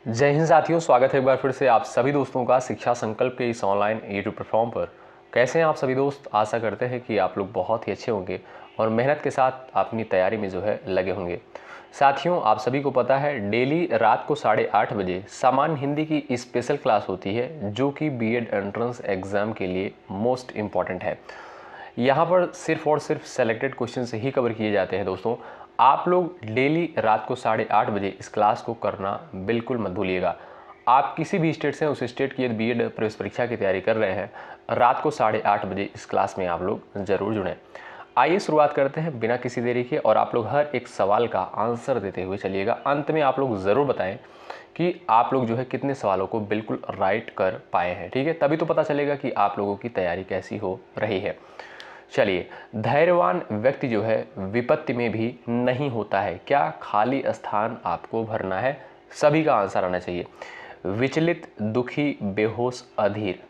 जय हिंद साथियों, स्वागत है एक बार फिर से आप सभी दोस्तों का शिक्षा संकल्प के इस ऑनलाइन यूट्यूब प्लेटफॉर्म पर। कैसे हैं आप सभी दोस्त? आशा करते हैं कि आप लोग बहुत ही अच्छे होंगे और मेहनत के साथ अपनी तैयारी में जो है लगे होंगे। साथियों, आप सभी को पता है डेली रात को 8:30 बजे सामान्य हिंदी की स्पेशल क्लास होती है जो कि बीएड एंट्रेंस एग्ज़ाम के लिए मोस्ट इम्पॉर्टेंट है। यहाँ पर सिर्फ और सिर्फ सेलेक्टेड क्वेश्चन ही कवर किए जाते हैं। दोस्तों, आप लोग डेली रात को 8:30 बजे इस क्लास को करना बिल्कुल मत भूलिएगा। आप किसी भी स्टेट से उस स्टेट की यदि बीएड प्रवेश परीक्षा की तैयारी कर रहे हैं, रात को 8:30 बजे इस क्लास में आप लोग ज़रूर जुड़ें। आइए शुरुआत करते हैं बिना किसी देरी के, और आप लोग हर एक सवाल का आंसर देते हुए चलिएगा। अंत में आप लोग ज़रूर बताएं कि आप लोग जो है कितने सवालों को बिल्कुल राइट कर पाए हैं। ठीक है, तभी तो पता चलेगा कि आप लोगों की तैयारी कैसी हो रही है। चलिए, धैर्यवान व्यक्ति जो है विपत्ति में भी नहीं होता है। क्या खाली स्थान आपको भरना है? सभी का आंसर आना चाहिए। विचलित, दुखी, बेहोश, अधीर।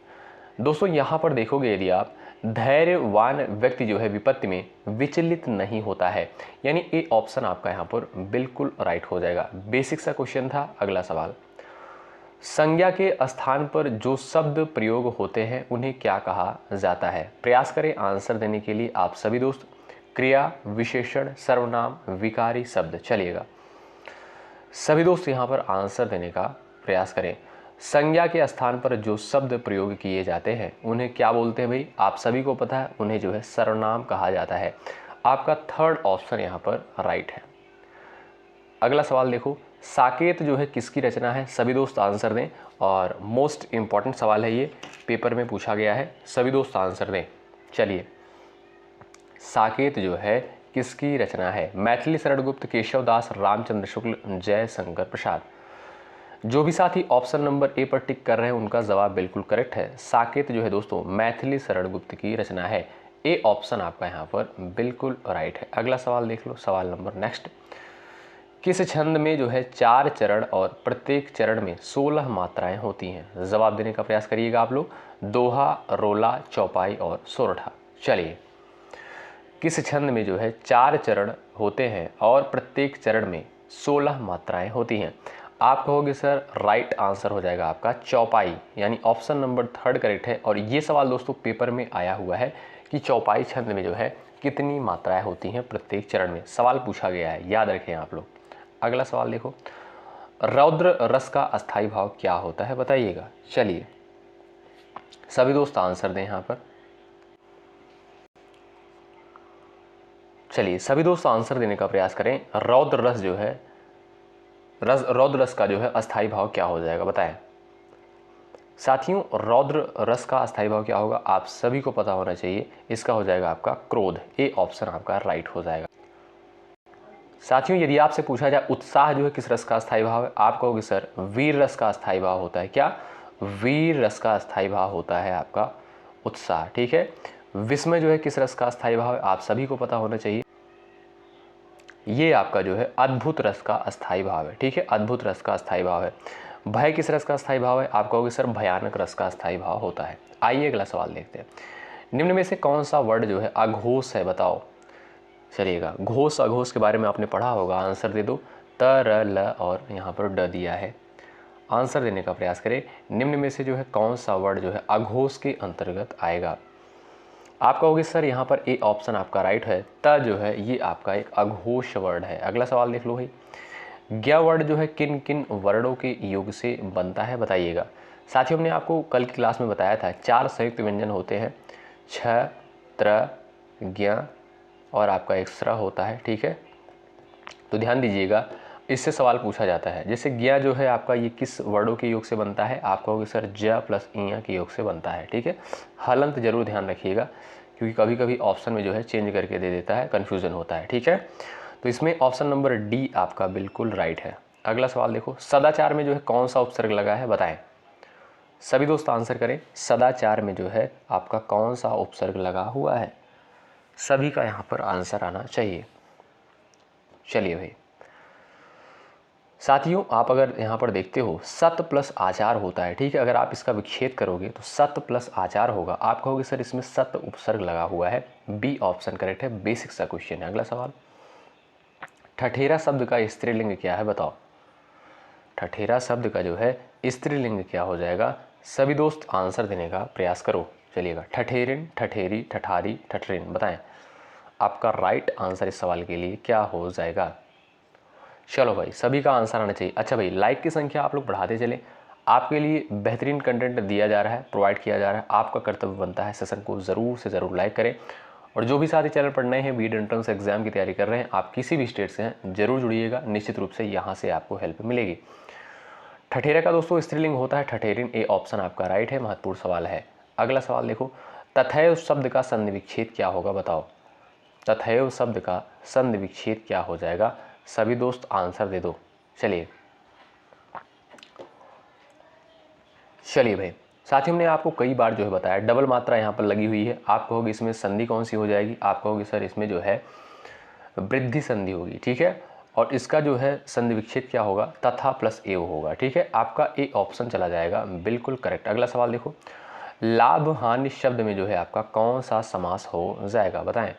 दोस्तों, यहाँ पर देखोगे यदि आप, धैर्यवान व्यक्ति जो है विपत्ति में विचलित नहीं होता है, यानी ए ऑप्शन आपका यहाँ पर बिल्कुल राइट हो जाएगा। बेसिक सा क्वेश्चन था। अगला सवाल, संज्ञा के स्थान पर जो शब्द प्रयोग होते हैं उन्हें क्या कहा जाता है? प्रयास करें आंसर देने के लिए आप सभी दोस्त। क्रिया, विशेषण, सर्वनाम, विकारी शब्द। चलिएगा सभी दोस्त यहाँ पर आंसर देने का प्रयास करें। संज्ञा के स्थान पर जो शब्द प्रयोग किए जाते हैं उन्हें क्या बोलते हैं भाई? आप सभी को पता है, उन्हें जो है सर्वनाम कहा जाता है। आपका थर्ड ऑप्शन यहाँ पर राइट है। अगला सवाल देखो, साकेत जो है किसकी रचना है? सभी दोस्त आंसर दें, और मोस्ट इम्पॉर्टेंट सवाल है ये, पेपर में पूछा गया है। सभी दोस्त आंसर दें। चलिए, साकेत जो है किसकी रचना है? मैथिली शरण गुप्त, केशव दास, रामचंद्र शुक्ल, जय शंकर प्रसाद। जो भी साथी ऑप्शन नंबर ए पर टिक कर रहे हैं उनका जवाब बिल्कुल करेक्ट है। साकेत जो है दोस्तों मैथिली शरण गुप्त की रचना है। ए ऑप्शन आपका यहाँ पर बिल्कुल राइट है। अगला सवाल देख लो, सवाल नंबर नेक्स्ट। किस छंद में जो है 4 चरण और प्रत्येक चरण में 16 मात्राएं होती हैं? जवाब देने का प्रयास करिएगा आप लोग। दोहा, रोला, चौपाई और सोरठा। चलिए, किस छंद में जो है 4 चरण होते हैं और प्रत्येक चरण में 16 मात्राएं होती हैं? आप कहोगे सर राइट आंसर हो जाएगा आपका चौपाई, यानी ऑप्शन नंबर थर्ड करेक्ट है। और ये सवाल दोस्तों पेपर में आया हुआ है कि चौपाई छंद में जो है कितनी मात्राएं होती हैं प्रत्येक चरण में। सवाल पूछा गया है, याद रखें आप लोग। अगला सवाल देखो, रौद्र रस का अस्थाई भाव क्या होता है? बताइएगा। चलिए, सभी दोस्त आंसर दें यहाँ पर। चलिए, सभी दोस्त आंसर देने का प्रयास करें। रौद्र रस जो है, रौद्र रस का जो है अस्थाई भाव क्या हो जाएगा? बताएं साथियों। रौद्र रस का अस्थाई भाव क्या होगा? आप सभी को पता होना चाहिए। इसका हो जाएगा आपका क्रोध। ए ऑप्शन आपका राइट हो जाएगा। साथियों, यदि आपसे पूछा जाए उत्साह जो है किस रस का अस्थाई भाव है, आप कहोगे सर वीर रस का अस्थाई भाव होता है। क्या? वीर रस का अस्थाई भाव होता है आपका उत्साह। ठीक है। विस्मय जो है किस रस का अस्थाई भाव है? आप सभी को पता होना चाहिए। ये आपका जो है अद्भुत रस का अस्थाई भाव है। ठीक है, अद्भुत रस का अस्थाई भाव है। भय किस रस का अस्थाई भाव है? आप कहोगे सर भयानक रस का अस्थाई भाव होता है। आइए अगला सवाल देखते हैं। निम्न में से कौन सा वर्ड जो है अघोष है? बताओ। चलिएगा, घोष अघोष के बारे में आपने पढ़ा होगा। आंसर दे दो। त, र, ल और यहाँ पर ड दिया है। आंसर देने का प्रयास करें। निम्न में से जो है कौन सा वर्ड जो है अघोष के अंतर्गत आएगा? आप कहोगे सर यहाँ पर ए ऑप्शन आपका राइट है। त जो है ये आपका एक अघोष वर्ड है। अगला सवाल देख लो भाई, ज्ञ वर्ड जो है किन किन वर्णों के योग से बनता है? बताइएगा। साथियों, हमने आपको कल की क्लास में बताया था 4 संयुक्त व्यंजन होते हैं। छ, त्र, ज्ञ और आपका एक स्र होता है। ठीक है, तो ध्यान दीजिएगा, इससे सवाल पूछा जाता है। जैसे ज्ञ जो है आपका ये किस वर्णों के योग से बनता है? आप कहोगे सर ज प्लस इ के योग से बनता है। ठीक है, हलंत जरूर ध्यान रखिएगा, क्योंकि कभी कभी ऑप्शन में जो है चेंज करके दे देता है, कन्फ्यूजन होता है। ठीक है, तो इसमें ऑप्शन नंबर डी आपका बिल्कुल राइट है। अगला सवाल देखो, सदाचार में जो है कौन सा उपसर्ग लगा है? बताएं। सभी दोस्त आंसर करें। सदाचार में जो है आपका कौन सा उपसर्ग लगा हुआ है? सभी का यहाँ पर आंसर आना चाहिए। चलिए भाई, साथियों, आप अगर यहाँ पर देखते हो सत प्लस आचार होता है। ठीक है, अगर आप इसका विच्छेद करोगे तो सत प्लस आचार होगा। आप कहोगे सर इसमें सत उपसर्ग लगा हुआ है। बी ऑप्शन करेक्ट है। बेसिक सा क्वेश्चन है। अगला सवाल, ठठेरा शब्द का स्त्रीलिंग क्या है? बताओ। ठठेरा शब्द का जो है स्त्रीलिंग क्या हो जाएगा? सभी दोस्त आंसर देने का प्रयास करो। चलिएगा, ठठेरिन, ठठेरी, ठठारी, ठठरिन, बताएं आपका राइट आंसर इस सवाल के लिए क्या हो जाएगा। चलो भाई, सभी का आंसर आना चाहिए। अच्छा भाई, लाइक की संख्या आप लोग बढ़ाते चलें। आपके लिए बेहतरीन कंटेंट दिया जा रहा है, प्रोवाइड किया जा रहा है। आपका कर्तव्य बनता है सेशन को ज़रूर से ज़रूर लाइक करें। और जो भी साथी चैनल पर नए हैं, बीएड एंट्रेंस एग्जाम की तैयारी कर रहे हैं, आप किसी भी स्टेट से हैं, जरूर जुड़िएगा। निश्चित रूप से यहाँ से आपको हेल्प मिलेगी। ठठेरा का दोस्तों स्त्रीलिंग होता है ठठेरिन। ए ऑप्शन आपका राइट है। महत्वपूर्ण सवाल है। अगला सवाल देखो, तथैव शब्द का संधि विच्छेद क्या होगा? बताओ, तथैव शब्द का संधि विच्छेद क्या हो जाएगा? सभी दोस्त आंसर दे दो। चलिए भाई, साथियों ने आपको कई बार जो है बताया, डबल मात्रा यहाँ पर लगी हुई है। आप कहोगे इसमें संधि कौन सी हो जाएगी? आप कहोगे सर इसमें जो है वृद्धि संधि होगी, ठीक है। और इसका जो है संधि विच्छेद क्या होगा? तथा प्लस एव होगा, ठीक है। आपका ए ऑप्शन चला जाएगा, बिल्कुल करेक्ट। अगला सवाल देखो, लाभ हानि शब्द में जो है आपका कौन सा समास हो जाएगा? बताएं,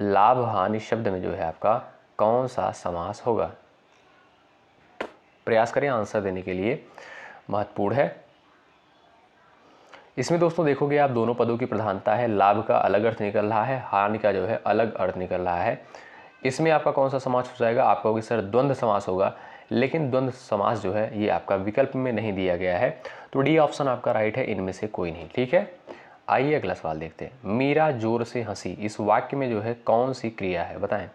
लाभ हानि शब्द में जो है आपका कौन सा समास होगा? प्रयास करें आंसर देने के लिए, महत्वपूर्ण है। इसमें दोस्तों देखोगे आप, दोनों पदों की प्रधानता है। लाभ का अलग अर्थ निकल रहा है, हानि का जो है अलग अर्थ निकल रहा है। इसमें आपका कौन सा समास हो जाएगा? आप कहोगे सर द्वंद्व समास होगा, लेकिन द्वंद्व समास जो है ये आपका विकल्प में नहीं दिया गया है, तो डी ऑप्शन आपका राइट है, इनमें से कोई नहीं, ठीक है। आइए अगला सवाल देखते हैं। मीरा जोर से हंसी, इस वाक्य में जो है कौन सी क्रिया है? बताएं,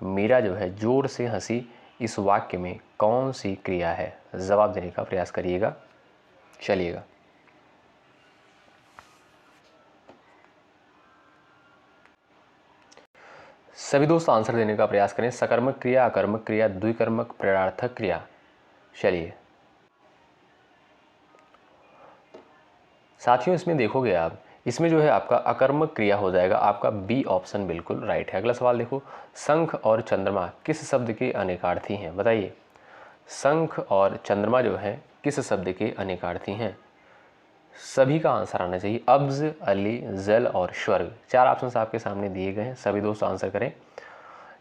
मीरा जो है जोर से हंसी, इस वाक्य में कौन सी क्रिया है? जवाब देने का प्रयास करिएगा। चलिएगा, सभी दोस्त आंसर देने का प्रयास करें। सकर्मक क्रिया, अकर्मक क्रिया, द्विकर्मक, प्रेरणार्थक क्रिया। चलिए साथियों, इसमें देखोगे आप, इसमें जो है आपका अकर्मक क्रिया हो जाएगा। आपका बी ऑप्शन बिल्कुल राइट है। अगला सवाल देखो, शंख और चंद्रमा किस शब्द के अनेकार्थी हैं? बताइए, शंख और चंद्रमा जो है किस शब्द के अनेकार्थी हैं? सभी का आंसर आना चाहिए। अब्ज, अली, जल और स्वर्ग, चार ऑप्शन आपके सामने दिए गए हैं। सभी दोस्त आंसर करें।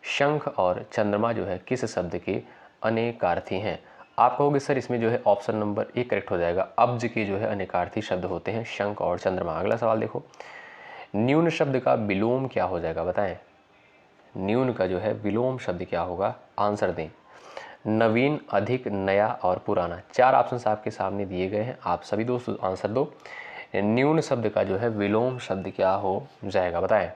शंख और चंद्रमा जो है किस शब्द के अनेकार्थी हैं? आप कहोगे सर इसमें जो है ऑप्शन नंबर ए करेक्ट हो जाएगा। अब्ज के जो है अनेकार्थी शब्द होते हैं शंख और चंद्रमा। अगला सवाल देखो, न्यून शब्द का विलोम क्या हो जाएगा? बताएं, न्यून का जो है विलोम शब्द क्या होगा? आंसर दें। नवीन, अधिक, नया और पुराना, चार ऑप्शन आपके सामने दिए गए हैं। आप सभी दोस्त आंसर दो। न्यून शब्द का जो है विलोम शब्द क्या हो जाएगा? बताएं।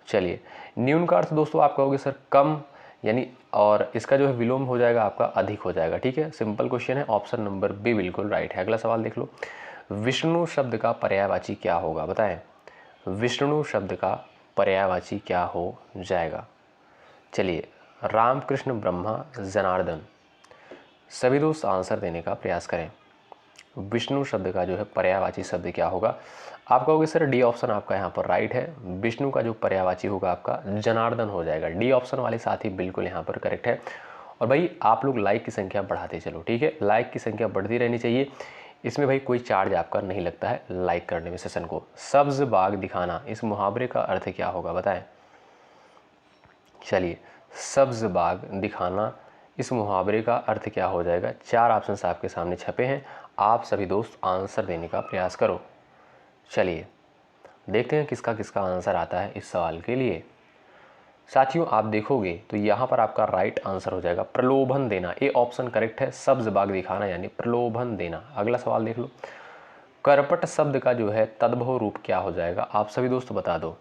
चलिए, न्यून का अर्थ दोस्तों आप कहोगे सर कम, यानी, और इसका जो है विलोम हो जाएगा आपका अधिक हो जाएगा, ठीक है। सिंपल क्वेश्चन है, ऑप्शन नंबर बी बिल्कुल राइट है। अगला सवाल देख लो, विष्णु शब्द का पर्यायवाची क्या होगा? बताएं, विष्णु शब्द का पर्यायवाची क्या हो जाएगा? चलिए, रामकृष्ण, ब्रह्मा, जनार्दन, सभी दोस्त आंसर देने का प्रयास करें। विष्णु शब्द का जो है पर्यायवाची शब्द क्या होगा? आप कहोगे सर डी ऑप्शन आपका यहाँ पर राइट है। विष्णु का जो पर्यायवाची होगा आपका जनार्दन हो जाएगा। डी ऑप्शन वाले साथी बिल्कुल यहाँ पर करेक्ट है। और भाई आप लोग लाइक की संख्या बढ़ाते चलो, ठीक है। लाइक की संख्या बढ़ती रहनी चाहिए। इसमें भाई कोई चार्ज आपका नहीं लगता है लाइक करने में सेशन को। सब्ज बाग दिखाना, इस मुहावरे का अर्थ क्या होगा? बताएं। चलिए, सब्ज बाग दिखाना, इस मुहावरे का अर्थ क्या हो जाएगा? चार ऑप्शन आपके सामने छपे हैं। आप सभी दोस्त आंसर देने का प्रयास करो। चलिए देखते हैं किसका किसका आंसर आता है इस सवाल के लिए। साथियों आप देखोगे तो यहाँ पर आपका राइट आंसर हो जाएगा प्रलोभन देना। ए ऑप्शन करेक्ट है, सब्ज बाग दिखाना यानी प्रलोभन देना। अगला सवाल देख लो, करपट शब्द का जो है तद्भव रूप क्या हो जाएगा? आप सभी दोस्त बता दो,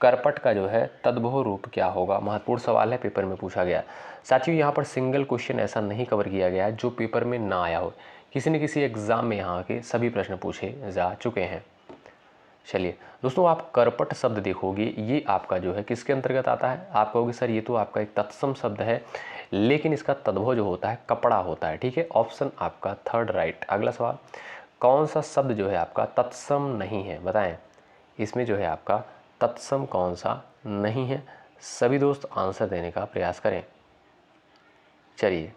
करपट का जो है तद्भव रूप क्या होगा? महत्वपूर्ण सवाल है, पेपर में पूछा गया। साथियों यहाँ पर सिंगल क्वेश्चन ऐसा नहीं कवर किया गया है जो पेपर में ना आया हो। किसी न किसी एग्जाम में यहाँ के सभी प्रश्न पूछे जा चुके हैं। चलिए दोस्तों, आप करपट शब्द देखोगे, ये आपका जो है किसके अंतर्गत आता है? आप कहोगे सर ये तो आपका एक तत्सम शब्द है, लेकिन इसका तद्भव जो होता है कपड़ा होता है, ठीक है। ऑप्शन आपका थर्ड राइट। अगला सवाल, कौन सा शब्द जो है आपका तत्सम नहीं है? बताएं, इसमें जो है आपका तत्सम कौन सा नहीं है? सभी दोस्त आंसर देने का प्रयास करें। चलिए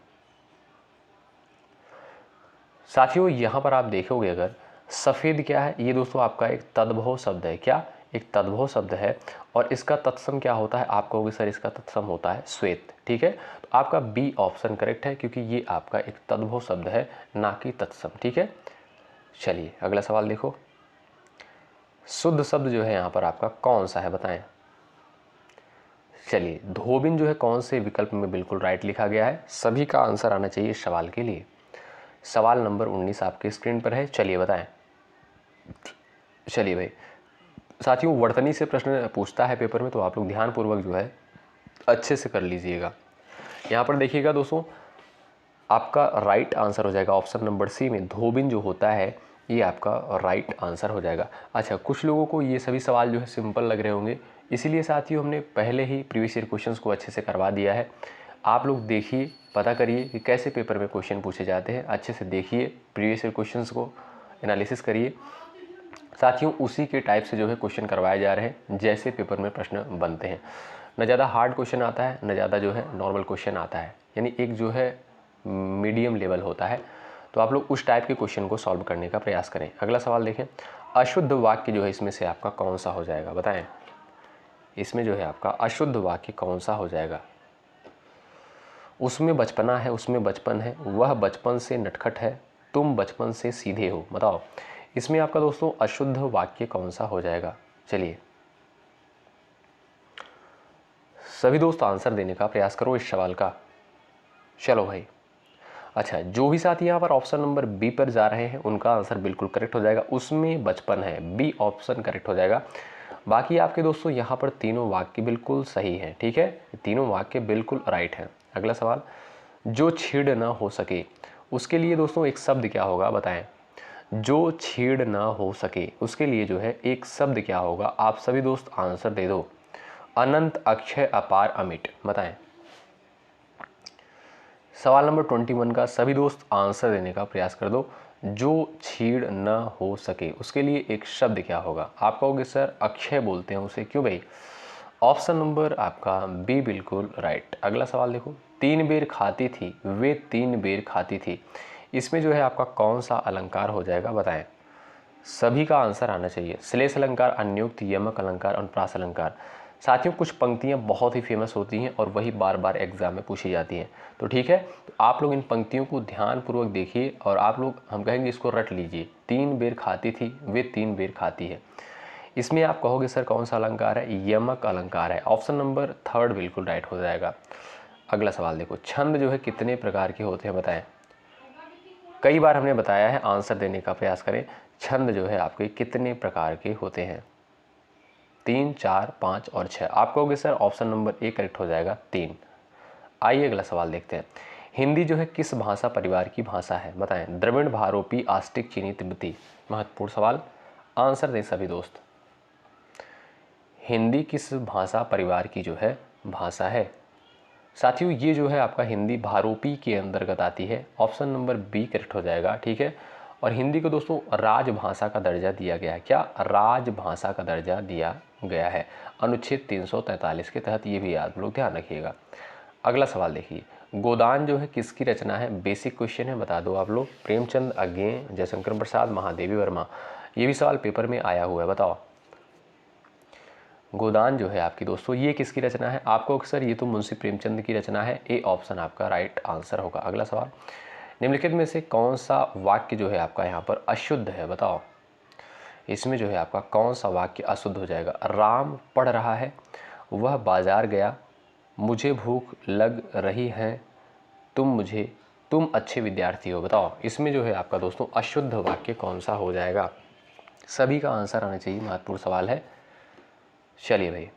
साथियों, यहाँ पर आप देखोगे अगर, सफ़ेद क्या है? ये दोस्तों आपका एक तद्भव शब्द है। क्या? एक तद्भव शब्द है और इसका तत्सम क्या होता है, आप कहोगे सर इसका तत्सम होता है श्वेत। ठीक है, तो आपका बी ऑप्शन करेक्ट है क्योंकि ये आपका एक तद्भव शब्द है, ना कि तत्सम। ठीक है, चलिए अगला सवाल देखो। शुद्ध शब्द जो है यहाँ पर आपका कौन सा है बताएं। चलिए धोबिन जो है कौन से विकल्प में बिल्कुल राइट लिखा गया है, सभी का आंसर आना चाहिए इस सवाल के लिए। सवाल नंबर 19 आपके स्क्रीन पर है, चलिए बताएं। चलिए भाई साथियों, वर्तनी से प्रश्न पूछता है पेपर में, तो आप लोग ध्यानपूर्वक जो है अच्छे से कर लीजिएगा। यहाँ पर देखिएगा दोस्तों, आपका राइट आंसर हो जाएगा ऑप्शन नंबर सी में धोबिन जो होता है, ये आपका राइट आंसर हो जाएगा। अच्छा, कुछ लोगों को ये सभी सवाल जो है सिंपल लग रहे होंगे, इसीलिए साथियों हमने पहले ही प्रीवियस ईयर क्वेश्चंस को अच्छे से करवा दिया है। आप लोग देखिए, पता करिए कि कैसे पेपर में क्वेश्चन पूछे जाते हैं, अच्छे से देखिए, प्रीवियस ईयर क्वेश्चंस को एनालिसिस करिए। साथियों उसी के टाइप से जो है क्वेश्चन करवाए जा रहे हैं जैसे पेपर में प्रश्न बनते हैं। न ज़्यादा हार्ड क्वेश्चन आता है, न ज़्यादा जो है नॉर्मल क्वेश्चन आता है, यानी एक जो है मीडियम लेवल होता है। तो आप लोग उस टाइप के क्वेश्चन को सॉल्व करने का प्रयास करें। अगला सवाल देखें, अशुद्ध वाक्य जो है इसमें से आपका कौन सा हो जाएगा बताएं। इसमें जो है आपका अशुद्ध वाक्य कौन सा हो जाएगा। उसमें बचपना है, उसमें बचपन है, वह बचपन से नटखट है, तुम बचपन से सीधे हो। बताओ इसमें आपका दोस्तों अशुद्ध वाक्य कौन सा हो जाएगा। चलिए सभी दोस्त आंसर देने का प्रयास करो इस सवाल का। चलो भाई, अच्छा जो भी साथी यहाँ पर ऑप्शन नंबर बी पर जा रहे हैं उनका आंसर बिल्कुल करेक्ट हो जाएगा। उसमें बचपन है, बी ऑप्शन करेक्ट हो जाएगा। बाकी आपके दोस्तों यहाँ पर तीनों वाक्य बिल्कुल सही हैं। ठीक है, तीनों वाक्य बिल्कुल राइट हैं। अगला सवाल, जो छीड़ ना हो सके, उसके लिए दोस्तों एक शब्द क्या होगा बताएं। जो छीड़ ना हो सके उसके लिए जो है एक शब्द क्या होगा, आप सभी दोस्त आंसर दे दो। अनंत, अक्षय, अपार, अमिट, बताएं। सवाल नंबर 21 का सभी दोस्त आंसर देने का प्रयास कर दो। जो छीड़ न हो सके उसके लिए एक शब्द क्या होगा। आप कहोगे सर अक्षय बोलते हैं उसे, क्यों भाई। ऑप्शन नंबर आपका बी बिल्कुल राइट। अगला सवाल देखो, 3 बेर खाती थी वे 3 बेर खाती थी, इसमें जो है आपका कौन सा अलंकार हो जाएगा बताएं। सभी का आंसर आना चाहिए। श्लेष अलंकार, अन्योक्त, यमक अलंकार, अनुप्रास अलंकार। साथियों कुछ पंक्तियां बहुत ही फेमस होती हैं और वही बार बार एग्जाम में पूछी जाती हैं। तो ठीक है, तो आप लोग इन पंक्तियों को ध्यानपूर्वक देखिए और आप लोग, हम कहेंगे इसको रट लीजिए। 3 बेर खाती थी वे 3 बेर खाती है, इसमें आप कहोगे सर कौन सा अलंकार है, यमक अलंकार है। ऑप्शन नंबर 3 बिल्कुल राइट हो जाएगा। अगला सवाल देखो, छंद जो है कितने प्रकार के होते हैं बताएं। कई बार हमने बताया है, आंसर देने का प्रयास करें। छंद जो है आपके कितने प्रकार के होते हैं, 3, 4, 5 और 6। आप कहोगे sir option number A correct हो जाएगा 3। आइए अगला सवाल देखते हैं। हिंदी जो है किस भाषा परिवार की भाषा है बताएं। द्रविड़, भारोपी, आस्टिक, चीनी, तिब्बती। महत्वपूर्ण सवाल, आंसर दें सभी दोस्त। हिंदी किस भाषा परिवार की जो है भाषा है। साथियों ये जो है आपका हिंदी भारोपी के अंतर्गत आती है। ऑप्शन नंबर बी करेक्ट हो जाएगा। ठीक है, और हिंदी को दोस्तों राजभाषा का दर्जा दिया गया है। क्या, राजभाषा का दर्जा दिया गया है अनुच्छेद 343 के तहत, ये भी आप लोग ध्यान रखिएगा। अगला सवाल देखिए, गोदान जो है किसकी रचना है। बेसिक क्वेश्चन है, बता दो आप लोग। प्रेमचंद, अज्ञे, जयशंकर प्रसाद, महादेवी वर्मा। ये भी सवाल पेपर में आया हुआ है, बताओ। गोदान जो है आपकी दोस्तों ये किसकी रचना है। आपको अक्सर ये तो मुंशी प्रेमचंद की रचना है, ए ऑप्शन आपका राइट आंसर होगा। अगला सवाल, निम्नलिखित में से कौन सा वाक्य जो है आपका यहाँ पर अशुद्ध है बताओ। इसमें जो है आपका कौन सा वाक्य अशुद्ध हो जाएगा। राम पढ़ रहा है, वह बाजार गया, मुझे भूख लग रही है, तुम अच्छे विद्यार्थी हो। बताओ इसमें जो है आपका दोस्तों अशुद्ध वाक्य कौन सा हो जाएगा। सभी का आंसर आना चाहिए, महत्वपूर्ण सवाल है। चलिए भाई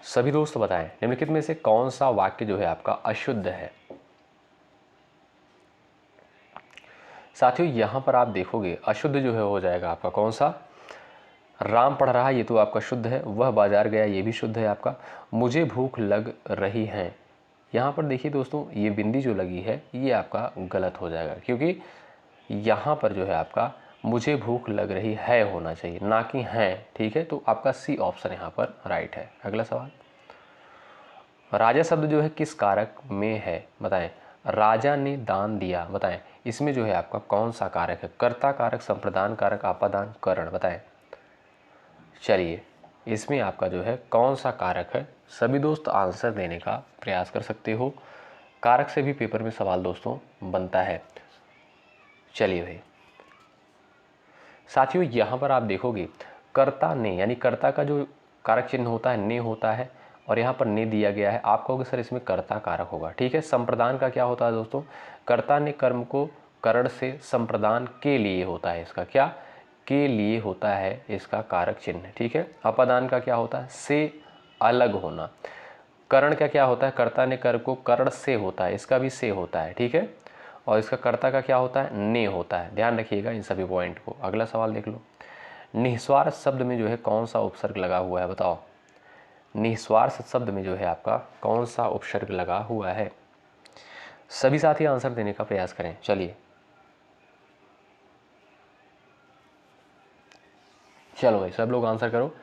सभी दोस्त बताएं, निम्नलिखित में से कौन सा वाक्य जो है आपका अशुद्ध है। साथियों यहां पर आप देखोगे अशुद्ध जो है हो जाएगा आपका कौन सा। राम पढ़ रहा ये तो आपका शुद्ध है, वह बाजार गया ये भी शुद्ध है आपका। मुझे भूख लग रही है, यहाँ पर देखिए दोस्तों ये बिंदी जो लगी है ये आपका गलत हो जाएगा, क्योंकि यहाँ पर जो है आपका मुझे भूख लग रही है होना चाहिए, ना कि हैं। ठीक है, तो आपका सी ऑप्शन यहाँ पर राइट है। अगला सवाल, राजा शब्द जो है किस कारक में है बताएं। राजा ने दान दिया, बताएं इसमें जो है आपका कौन सा कारक है। कर्ता कारक, संप्रदान कारक, आपादान, करण, बताएं। चलिए इसमें आपका जो है कौन सा कारक है, सभी दोस्त आंसर देने का प्रयास कर सकते हो। कारक से भी पेपर में सवाल दोस्तों बनता है। चलिए भाई साथियों, यहाँ पर आप देखोगे कर्ता ने, यानी कर्ता का जो कारक चिन्ह होता है ने होता है, और यहाँ पर ने दिया गया है। आप कहोगे सर इसमें कर्ता कारक होगा, ठीक है। संप्रदान का क्या होता है दोस्तों, कर्ता ने कर्म को करण से संप्रदान के लिए होता है, इसका क्या के लिए होता है इसका कारक चिन्ह, ठीक है। अपादान का क्या होता है, से अलग होना। करण का क्या होता है, कर्ता ने कर को करण से होता है, इसका भी से होता है, ठीक है। और इसका कर्ता का क्या होता है, ने होता है। ध्यान रखिएगा इन सभी पॉइंट को। अगला सवाल देख लो, निस्वार्थ शब्द में जो है कौन सा उपसर्ग लगा हुआ है, बताओ। निस्वार्थ शब्द में जो है आपका कौन सा उपसर्ग लगा हुआ है, सभी साथी आंसर देने का प्रयास करें। चलिए चलो भाई सब लोग आंसर करो।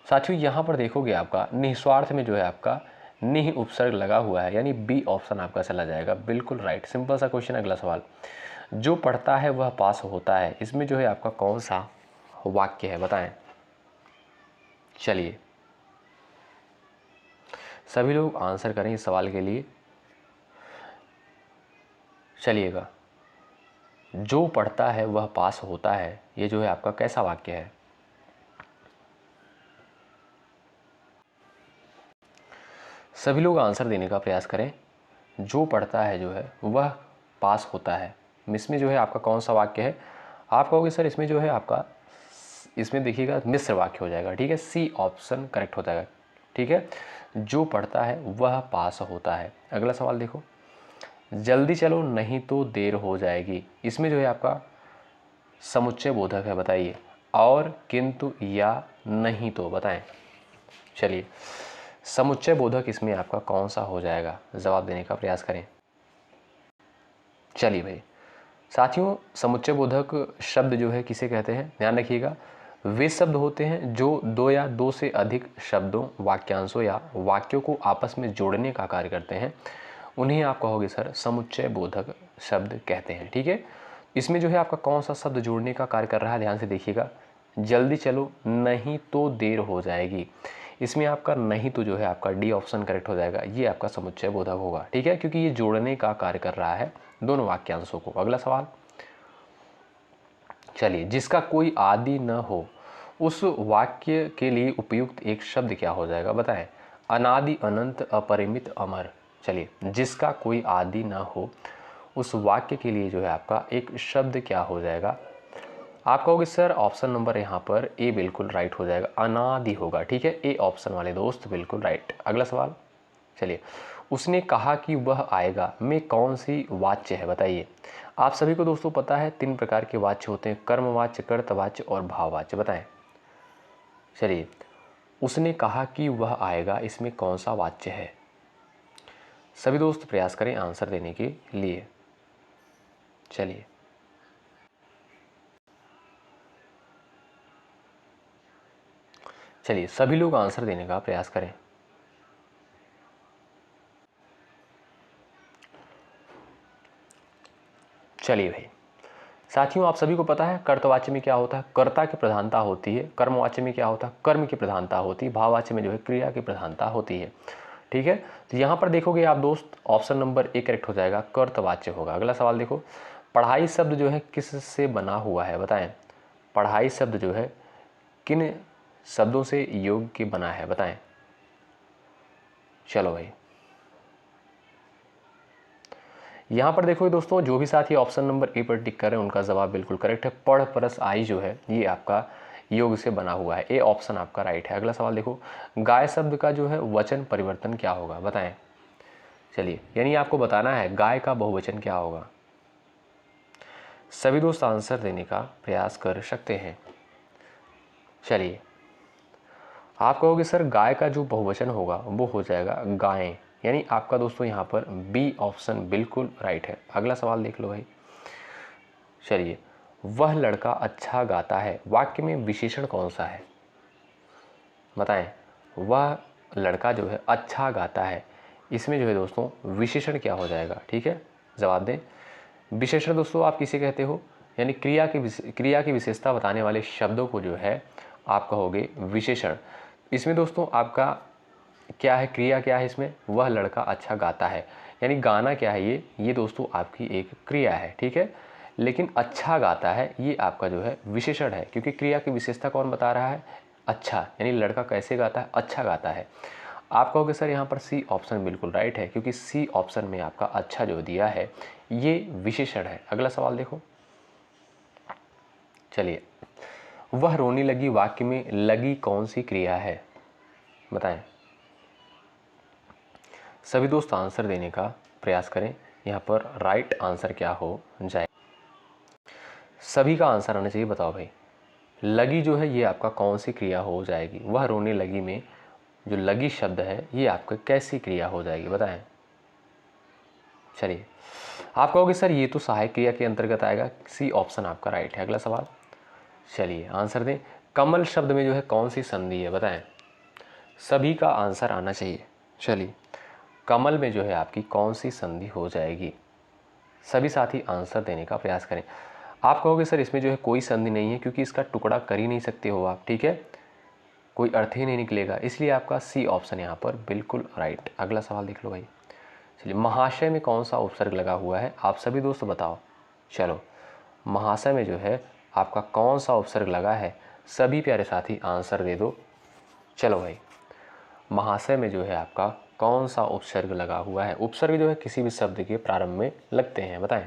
साथियों यहाँ पर देखोगे आपका निस्वार्थ में जो है आपका निह उपसर्ग लगा हुआ है, यानी बी ऑप्शन आपका चला जाएगा, बिल्कुल राइट। सिंपल सा क्वेश्चन। अगला सवाल, जो पढ़ता है वह पास होता है, इसमें जो है आपका कौन सा वाक्य है, बताएं। चलिए सभी लोग आंसर करें इस सवाल के लिए। चलिएगा, जो पढ़ता है वह पास होता है, ये जो है आपका कैसा वाक्य है। सभी लोग आंसर देने का प्रयास करें। जो पढ़ता है जो है वह पास होता है, इसमें जो है आपका कौन सा वाक्य है। आप कहोगे सर इसमें जो है आपका, इसमें देखिएगा मिश्र वाक्य हो जाएगा, ठीक है। सी ऑप्शन करेक्ट हो जाएगा, ठीक है। जो पढ़ता है वह पास होता है। अगला सवाल देखो, जल्दी चलो नहीं तो देर हो जाएगी, इसमें जो है आपका समुच्चय बोधक है, बताइए। और, किंतु, या, नहीं तो, बताएं। चलिए समुच्चय बोधक इसमें आपका कौन सा हो जाएगा, जवाब देने का प्रयास करें। चलिए भाई साथियों, समुच्चय बोधक शब्द जो है किसे कहते हैं, ध्यान रखिएगा। वे शब्द होते हैं जो दो या दो से अधिक शब्दों, वाक्यांशों या वाक्यों को आपस में जोड़ने का कार्य करते हैं, उन्हें आप कहोगे सर समुच्चय बोधक शब्द कहते हैं, ठीक है। इसमें जो है आपका कौन सा शब्द जोड़ने का कार्य कर रहा है, ध्यान से देखिएगा। जल्दी चलो नहीं तो देर हो जाएगी, इसमें आपका नहीं तो जो है आपका डी ऑप्शन करेक्ट हो जाएगा, ये आपका समुच्चय बोधक होगा, ठीक है, क्योंकि ये जोड़ने का कार्य कर रहा है दोनों वाक्यांशों को। अगला सवाल, चलिए, जिसका कोई आदि न हो उस वाक्य के लिए उपयुक्त एक शब्द क्या हो जाएगा, बताएं। अनादि, अनंत, अपरिमित, अमर। चलिए, जिसका कोई आदि न हो उस वाक्य के लिए जो है आपका एक शब्द क्या हो जाएगा। आप कहोगे सर ऑप्शन नंबर यहाँ पर ए बिल्कुल राइट हो जाएगा, अनादि होगा, ठीक है। ए ऑप्शन वाले दोस्त बिल्कुल राइट। अगला सवाल, चलिए, उसने कहा कि वह आएगा में कौन सी वाच्य है, बताइए। आप सभी को दोस्तों पता है 3 प्रकार के वाच्य होते हैं, कर्मवाच्य, कर्तवाच्य और भाववाच्य, बताएं। चलिए, उसने कहा कि वह आएगा, इसमें कौन सा वाच्य है, सभी दोस्त प्रयास करें आंसर देने के लिए। चलिए चलिए सभी लोग आंसर देने का प्रयास करें। चलिए भाई साथियों, आप सभी को पता है कर्तवाच्य में क्या होता है, कर्ता की प्रधानता होती है। कर्मवाच्य में क्या होता है, कर्म की प्रधानता होती है। भाववाच्य में जो है क्रिया की प्रधानता होती है, ठीक है। तो यहाँ पर देखोगे आप दोस्त ऑप्शन नंबर ए करेक्ट हो जाएगा, कर्तवाच्य होगा। अगला सवाल देखो, पढ़ाई शब्द जो है किस से बना हुआ है, बताएं। पढ़ाई शब्द जो है किन शब्दों से योग के बना है, बताएं। चलो भाई यहाँ पर देखो दोस्तों, जो भी साथी ऑप्शन नंबर ए पर टिक कर रहे हैं उनका जवाब बिल्कुल करेक्ट है। पढ़ प्लस आई जो है ये आपका योग से बना हुआ है, ए ऑप्शन आपका राइट है। अगला सवाल देखो, गाय शब्द का जो है वचन परिवर्तन क्या होगा, बताएं। चलिए, यानी आपको बताना है गाय का बहुवचन क्या होगा। सभी दोस्त आंसर देने का प्रयास कर सकते हैं। चलिए, आप कहोगे सर गाय का जो बहुवचन होगा वो हो जाएगा गायें, यानी आपका दोस्तों यहाँ पर बी ऑप्शन बिल्कुल राइट है। अगला सवाल देख लो भाई। चलिए, वह लड़का अच्छा गाता है, वाक्य में विशेषण कौन सा है, बताएं। वह लड़का जो है अच्छा गाता है, इसमें जो है दोस्तों विशेषण क्या हो जाएगा, ठीक है, जवाब दें। विशेषण दोस्तों आप किसे कहते हो, यानी क्रिया की विशेषता बताने वाले शब्दों को जो है आप कहोगे विशेषण। इसमें दोस्तों आपका क्या है, क्रिया क्या है इसमें, वह लड़का अच्छा गाता है, यानी गाना क्या है ये दोस्तों आपकी एक क्रिया है, ठीक है। लेकिन अच्छा गाता है ये आपका जो है विशेषण है, क्योंकि क्रिया की विशेषता कौन बता रहा है, अच्छा, यानी लड़का कैसे गाता है, अच्छा गाता है। आप कहोगे सर यहाँ पर सी ऑप्शन बिल्कुल राइट है, क्योंकि सी ऑप्शन में आपका अच्छा जो दिया है ये विशेषण है। अगला सवाल देखो, चलिए, वह रोने लगी वाक्य में लगी कौन सी क्रिया है, बताएं। सभी दोस्त आंसर देने का प्रयास करें, यहाँ पर राइट आंसर क्या हो जाए। सभी का आंसर आना चाहिए, बताओ भाई। लगी जो है ये आपका कौन सी क्रिया हो जाएगी, वह रोने लगी में जो लगी शब्द है ये आपका कैसी क्रिया हो जाएगी, बताएं। चलिए, आप कहोगे सर ये तो सहायक क्रिया के अंतर्गत आएगा, सी ऑप्शन आपका राइट है। अगला सवाल, चलिए आंसर दें। कमल शब्द में जो है कौन सी संधि है, बताएं। सभी का आंसर आना चाहिए। चलिए, कमल में जो है आपकी कौन सी संधि हो जाएगी, सभी साथी आंसर देने का प्रयास करें। आप कहोगे सर इसमें जो है कोई संधि नहीं है, क्योंकि इसका टुकड़ा कर ही नहीं सकते हो आप, ठीक है, कोई अर्थ ही नहीं निकलेगा, इसलिए आपका सी ऑप्शन यहाँ पर बिल्कुल राइट। अगला सवाल देख लो भाई। चलिए, महाशय में कौन सा उपसर्ग लगा हुआ है, आप सभी दोस्त बताओ। चलो, महाशय में जो है आपका कौन सा उपसर्ग लगा है, सभी प्यारे साथी आंसर दे दो। चलो भाई, महाशय में जो है आपका कौन सा उपसर्ग लगा हुआ है, उपसर्ग जो है किसी भी शब्द के प्रारंभ में लगते हैं, बताएं।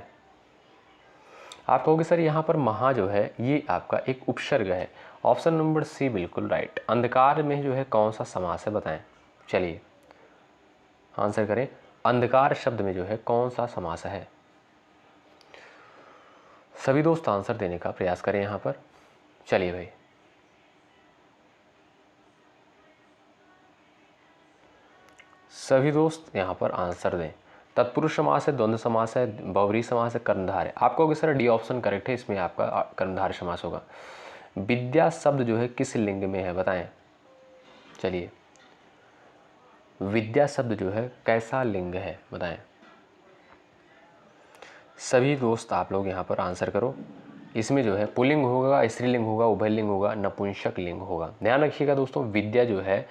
आप कहोगे सर यहाँ पर महा जो है ये आपका एक उपसर्ग है, ऑप्शन नंबर सी बिल्कुल राइट। अंधकार में जो है कौन सा समास है, बताएं। चलिए आंसर करें, अंधकार शब्द में जो है कौन सा समास है, सभी दोस्त आंसर देने का प्रयास करें यहाँ पर। चलिए भाई, सभी दोस्त यहाँ पर आंसर दें। तत्पुरुष समास है, द्वंद्व समास है, बहुव्रीहि समास है, कर्णधार है। आप कहोगे सर डी ऑप्शन करेक्ट है, इसमें आपका कर्णधार समास होगा। विद्या शब्द जो है किस लिंग में है, बताएं। चलिए, विद्या शब्द जो है कैसा लिंग है, बताएं। सभी दोस्त आप लोग यहाँ पर आंसर करो। इसमें जो है पुल्लिंग होगा, स्त्रीलिंग होगा, उभयलिंग होगा, नपुंसक लिंग होगा। ध्यान रखिएगा दोस्तों, विद्या जो है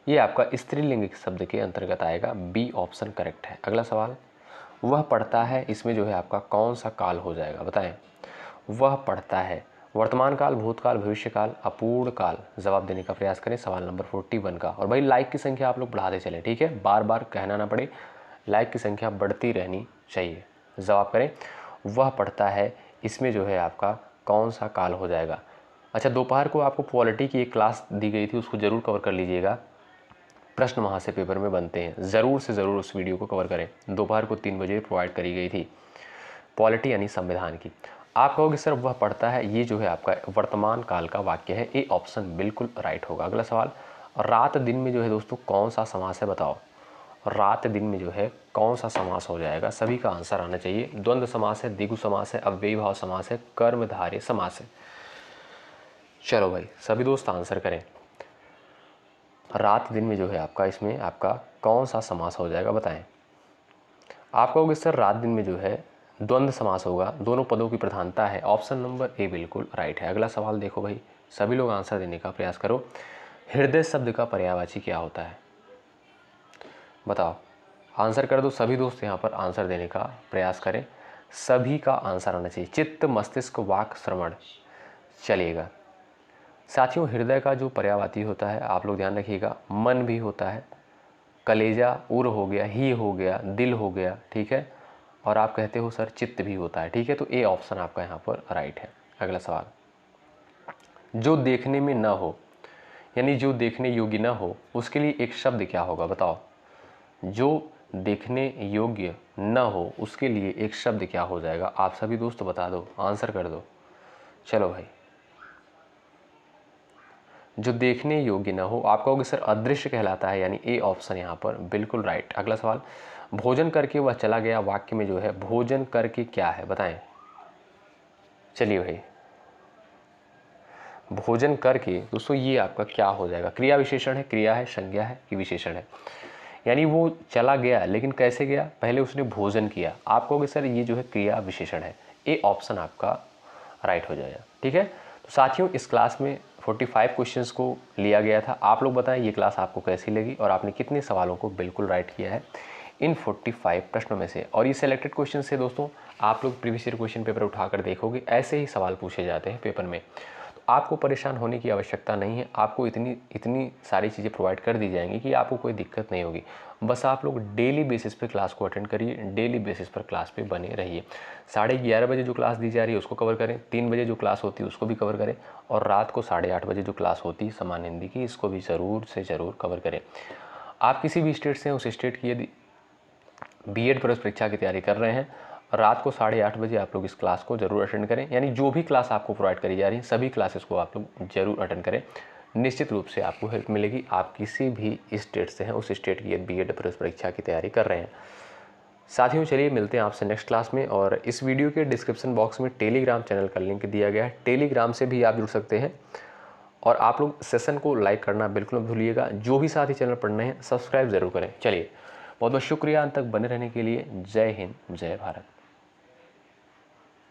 ये आपका स्त्रीलिंग शब्द के अंतर्गत आएगा, बी ऑप्शन करेक्ट है। अगला सवाल, वह पढ़ता है, इसमें जो है आपका कौन सा काल हो जाएगा, बताएं। वह पढ़ता है, वर्तमान काल, भूतकाल, भविष्य काल, अपूर्ण काल, जवाब देने का प्रयास करें सवाल नंबर 41 का। और भाई लाइक की संख्या आप लोग बढ़ाते चलें, ठीक है, बार बार कहना ना पड़े, लाइक की संख्या बढ़ती रहनी चाहिए। जवाब करें, वह पढ़ता है, इसमें जो है आपका कौन सा काल हो जाएगा। अच्छा, दोपहर को आपको पॉलिटी की एक क्लास दी गई थी, उसको ज़रूर कवर कर लीजिएगा, प्रश्न वहाँ से पेपर में बनते हैं, ज़रूर से ज़रूर उस वीडियो को कवर करें। दोपहर को 3 बजे प्रोवाइड करी गई थी, पॉलिटी यानी संविधान की। आप कहोगे सर वह पढ़ता है, ये जो है आपका वर्तमान काल का वाक्य है, ए ऑप्शन बिल्कुल राइट होगा। अगला सवाल, रात दिन में जो है दोस्तों कौन सा समास है, बताओ। रात दिन में जो है कौन सा समास हो जाएगा, सभी का आंसर आना चाहिए। द्वंद्व समास है, द्विगु समास है, अव्ययी भाव समास है, कर्मधारय समास है। चलो भाई, सभी दोस्त आंसर करें। रात दिन में जो है आपका इसमें आपका कौन सा समास हो जाएगा, बताएं। आप कहोगे सर रात दिन में जो है द्वंद्व समास होगा, दोनों पदों की प्रधानता है, ऑप्शन नंबर ए बिल्कुल राइट है। अगला सवाल देखो भाई, सभी लोग आंसर देने का प्रयास करो। हृदय शब्द का पर्यायवाची क्या होता है, बताओ। आंसर कर दो, सभी दोस्त यहाँ पर आंसर देने का प्रयास करें, सभी का आंसर आना चाहिए। चित्त, मस्तिष्क, वाक, श्रवण, चलिएगा साथियों। हृदय का जो पर्यायवाची होता है आप लोग ध्यान रखिएगा, मन भी होता है, कलेजा, उर हो गया, ही हो गया, दिल हो गया, ठीक है, और आप कहते हो सर चित्त भी होता है, ठीक है, तो ए ऑप्शन आपका यहाँ पर राइट है। अगला सवाल, जो देखने में न हो, यानी जो देखने योग्य न हो, उसके लिए एक शब्द क्या होगा, बताओ। जो देखने योग्य न हो उसके लिए एक शब्द क्या हो जाएगा, आप सभी दोस्त बता दो, आंसर कर दो। चलो भाई, जो देखने योग्य न हो, आप कहोगे सर अदृश्य कहलाता है, यानी ए ऑप्शन यहाँ पर बिल्कुल राइट। अगला सवाल, भोजन करके वह चला गया, वाक्य में जो है भोजन करके क्या है, बताएं। चलिए भाई, भोजन करके दोस्तों ये आपका क्या हो जाएगा, क्रिया विशेषण है, क्रिया है, संज्ञा है कि विशेषण है, यानी वो चला गया लेकिन कैसे गया, पहले उसने भोजन किया। आप कहोगे सर ये जो है क्रिया विशेषण है, ए ऑप्शन आपका राइट हो जाएगा, ठीक है। तो साथियों, इस क्लास में 45 क्वेश्चंस को लिया गया था। आप लोग बताएं ये क्लास आपको कैसी लगी और आपने कितने सवालों को बिल्कुल राइट किया है इन 45 प्रश्नों में से। और ये सेलेक्टेड क्वेश्चन से दोस्तों आप लोग प्रीवियस ईयर क्वेश्चन पेपर उठाकर देखोगे, ऐसे ही सवाल पूछे जाते हैं पेपर में। तो आपको परेशान होने की आवश्यकता नहीं है, आपको इतनी सारी चीज़ें प्रोवाइड कर दी जाएंगी कि आपको कोई दिक्कत नहीं होगी। बस आप लोग डेली बेसिस पे क्लास को अटेंड करिए, डेली बेसिस पर क्लास पे बने रहिए। 11:30 बजे जो क्लास दी जा रही है उसको कवर करें, 3 बजे जो क्लास होती है उसको भी कवर करें, और रात को 8:30 बजे जो क्लास होती है सामान्य हिंदी की, इसको भी ज़रूर से ज़रूर कवर करें। आप किसी भी स्टेट से हैं, उस स्टेट की यदि बीएड प्रवेश परीक्षा की तैयारी कर रहे हैं, रात को 8:30 बजे आप लोग इस क्लास को जरूर अटेंड करें। यानी जो भी क्लास आपको प्रोवाइड करी जा रही है सभी क्लासेस को आप लोग जरूर अटेंड करें। निश्चित रूप से आपको हेल्प मिलेगी। आप किसी भी स्टेट से हैं, उस स्टेट की बीएड प्रवेश परीक्षा की तैयारी कर रहे हैं। साथियों चलिए मिलते हैं आपसे नेक्स्ट क्लास में। और इस वीडियो के डिस्क्रिप्शन बॉक्स में टेलीग्राम चैनल का लिंक दिया गया है, टेलीग्राम से भी आप जुड़ सकते हैं। और आप लोग सेशन को लाइक करना बिल्कुल मत भूलिएगा। जो भी साथी चैनल पर नए हैं सब्सक्राइब जरूर करें। चलिए बहुत बहुत शुक्रिया अंत तक बने रहने के लिए। जय हिंद, जय भारत।